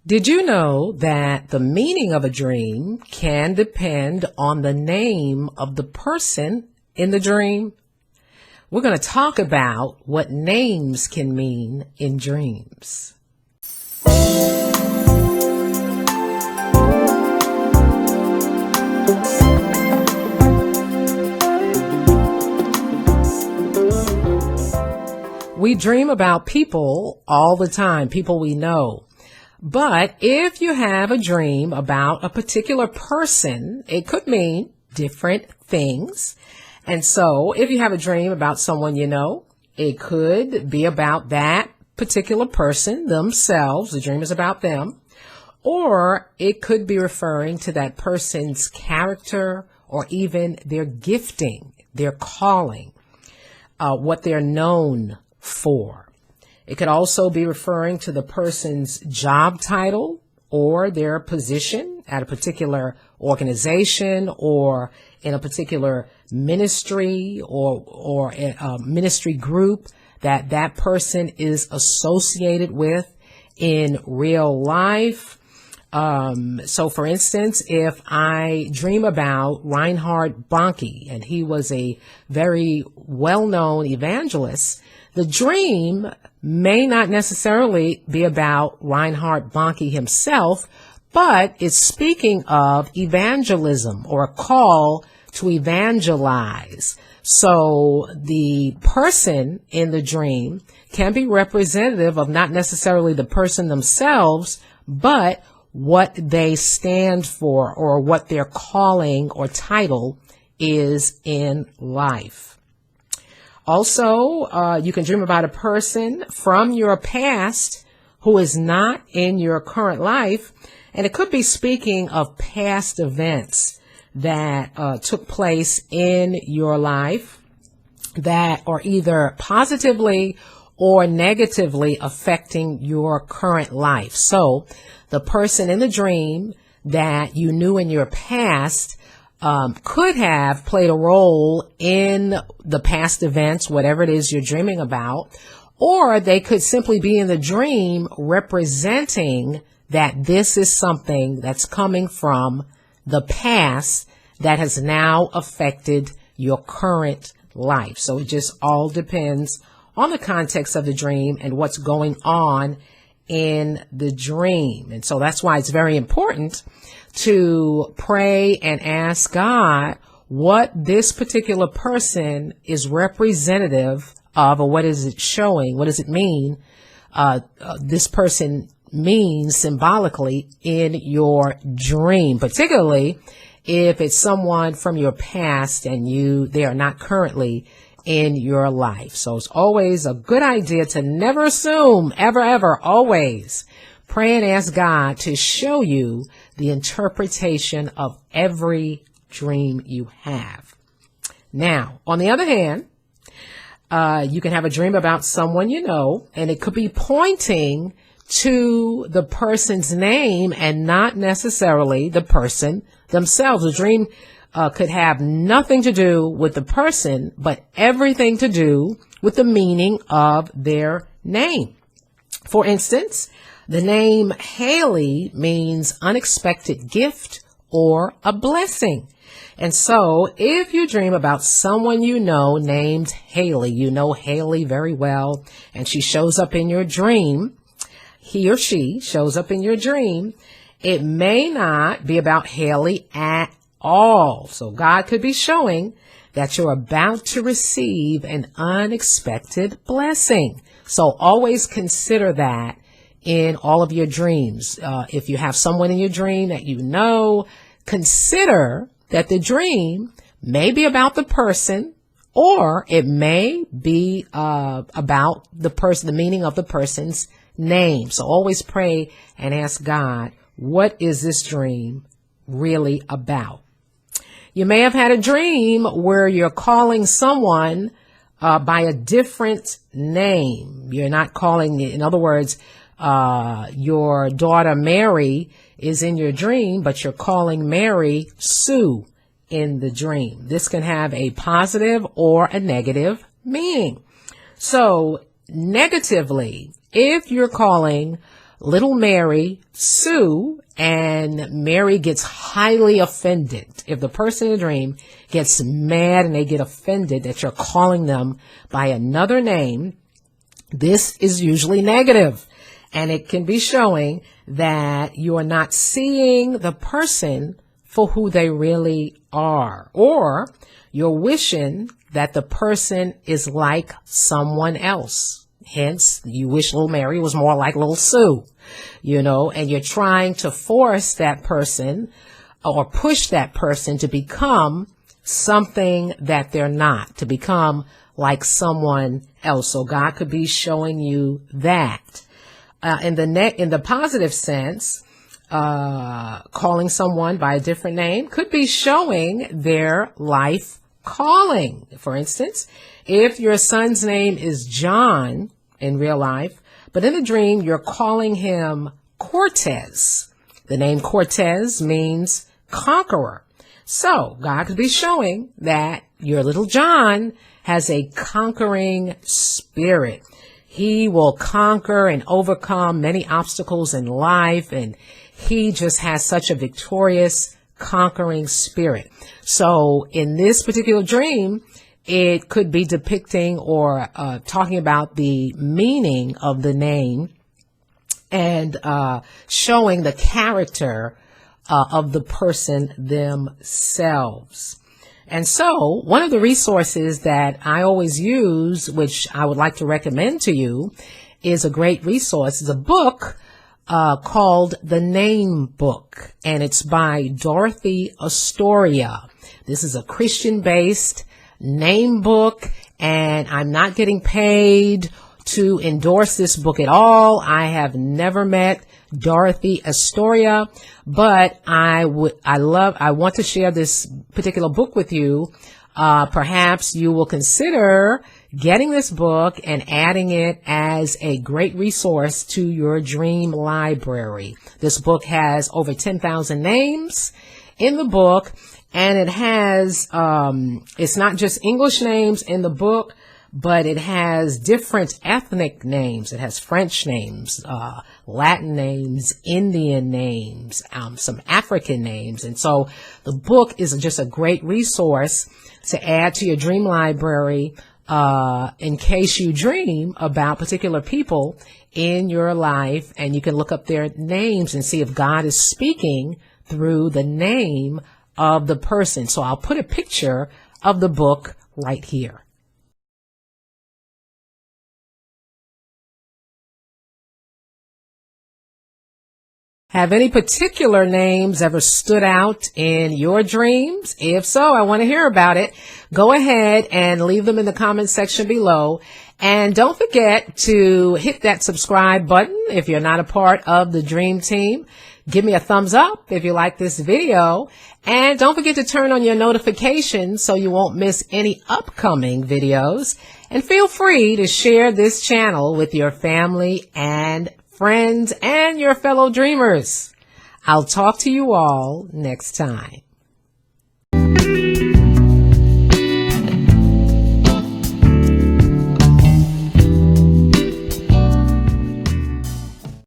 Did you know that the meaning of a dream can depend on the name of the person in the dream? We're going to talk about what names can mean in dreams. We dream about people all the time, people we know. But if you have a dream about a particular person, it could mean different things. And so if you have a dream about someone you know, it could be about that particular person themselves. The dream is about them. Or it could be referring to that person's character or even their gifting, their calling, what they're known for. It could also be referring to the person's job title or their position at a particular organization or in a particular ministry or a ministry group that person is associated with in real life. So for instance, if I dream about Reinhard Bonnke, and he was a very well-known evangelist, the dream may not necessarily be about Reinhard Bonnke himself, but it's speaking of evangelism or a call to evangelize. So the person in the dream can be representative of not necessarily the person themselves, but what they stand for or what their calling or title is in life. Also, you can dream about a person from your past who is not in your current life, and it could be speaking of past events that took place in your life that are either positively or negatively affecting your current life. So the person in the dream that you knew in your past could have played a role in the past events, whatever it is you're dreaming about, or they could simply be in the dream representing that this is something that's coming from the past that has now affected your current life. So it just all depends on the context of the dream and what's going on in the dream. And so that's why it's very important to pray and ask God what this particular person is representative of, or what is it showing? What does it mean? This person means symbolically in your dream, particularly if it's someone from your past and they are not currently in your life. So it's always a good idea to never assume, ever, always pray and ask God to show you the interpretation of every dream you have. Now, on the other hand, you can have a dream about someone you know, and it could be pointing to the person's name and not necessarily the person themselves. The dream could have nothing to do with the person, but everything to do with the meaning of their name. For instance, the name Haley means unexpected gift or a blessing. And so if you dream about someone you know named Haley, you know Haley very well, and she shows up in your dream, he or she shows up in your dream, it may not be about Haley at all. So God could be showing that you're about to receive an unexpected blessing. So always consider that in all of your dreams. If you have someone in your dream that you know, consider that the dream may be about the person, or it may be about the person, the meaning of the person's name. So always pray and ask God, what is this dream really about? You may have had a dream where you're calling someone by a different name. You're not calling, in other words, your daughter Mary is in your dream, but you're calling Mary Sue in the dream. This can have a positive or a negative meaning. So negatively, if you're calling little Mary, Sue, and Mary gets highly offended. If the person in the dream gets mad and they get offended that you're calling them by another name, this is usually negative. And it can be showing that you are not seeing the person for who they really are, or you're wishing that the person is like someone else. Hence, you wish little Mary was more like little Sue, and you're trying to force that person or push that person to become something that they're not, to become like someone else. So God could be showing you that. In the positive sense, calling someone by a different name could be showing their life calling. For instance, if your son's name is John in real life, but in the dream you're calling him Cortez. The name Cortez means conqueror. So God could be showing that your little John has a conquering spirit. He will conquer and overcome many obstacles in life, and he just has such a victorious, conquering spirit. So in this particular dream, it could be depicting or talking about the meaning of the name and showing the character of the person themselves. And so one of the resources that I always use, which I would like to recommend to you, is a great resource. It's a book called The Name Book, and it's by Dorothy Astoria. This is a Christian-based name book, and I'm not getting paid to endorse this book at all. I have never met Dorothy Astoria, but I want to share this particular book with you. Perhaps you will consider getting this book and adding it as a great resource to your dream library. This book has over 10,000 names in the book, and it has, it's not just English names in the book, but it has different ethnic names. It has French names, Latin names, Indian names, some African names. And so the book is just a great resource to add to your dream library in case you dream about particular people in your life, and you can look up their names and see if God is speaking through the name of the person. So I'll put a picture of the book right here. Have any particular names ever stood out in your dreams? If so, I want to hear about it. Go ahead and leave them in the comment section below. And don't forget to hit that subscribe button if you're not a part of the Dream Team. Give me a thumbs up if you like this video. And don't forget to turn on your notifications so you won't miss any upcoming videos. And feel free to share this channel with your family and friends and your fellow dreamers. I'll talk to you all next time.